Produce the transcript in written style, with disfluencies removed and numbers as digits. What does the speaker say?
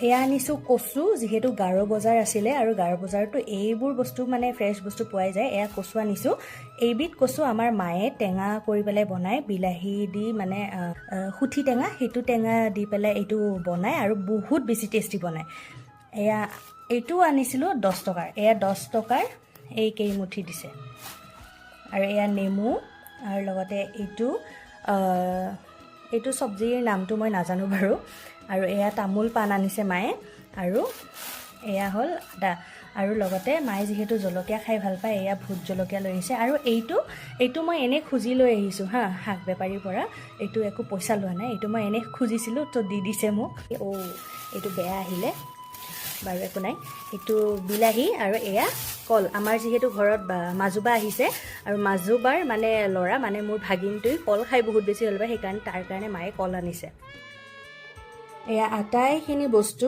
এয়া আনিছোঁ কচু, যিহেতু গাৰো বজাৰ আছিলে আৰু গাৰো বজাৰতো এইবোৰ বস্তু মানে ফ্ৰেছ বস্তু পোৱাই যায়। এয়া কচু আনিছোঁ। এইবিধ কচু আমাৰ মায়ে টেঙা কৰি পেলাই বনায়, বিলাহী দি মানে সুঠি টেঙা, সেইটো টেঙা দি পেলাই এইটো বনায় আৰু বহুত বেছি টেষ্টি বনায়। এয়া এইটো আনিছিলোঁ 10 টকাৰ। এয়া 10 টকাৰ এই কেইমুঠি দিছে। আৰু এয়া নেমু আৰু লগতে এইটো চব্জিৰ নামটো মই নাজানো বাৰু। আৰু এয়া তামোল পাণ আনিছে মায়ে, আৰু এয়া হ'ল আদা। আৰু লগতে মায়ে যিহেতু জলকীয়া খাই ভাল পায়, এয়া ভোট জলকীয়া লৈ আহিছে। আৰু এইটো মই এনেই খুজি লৈ আহিছোঁ শাক বেপাৰীৰ পৰা। এইটো একো পইচা লোৱা নাই, এইটো মই এনেই খুজিছিলোঁ তো দি দিছে মোক। এইটো বেয়া আহিলে, বাৰু একো নাই। এইটো বিলাহী আৰু এয়া কল। আমাৰ যিহেতু ঘৰত মাজুবা আহিছে, আৰু মাজুবাৰ মানে ল'ৰা মানে মোৰ ভাগিনটোৱে কল খাই বহুত বেছি ভাল পায়, সেইকাৰণে তাৰ কাৰণে মায়ে কল আনিছে। এয়া আটাইখিনি বস্তু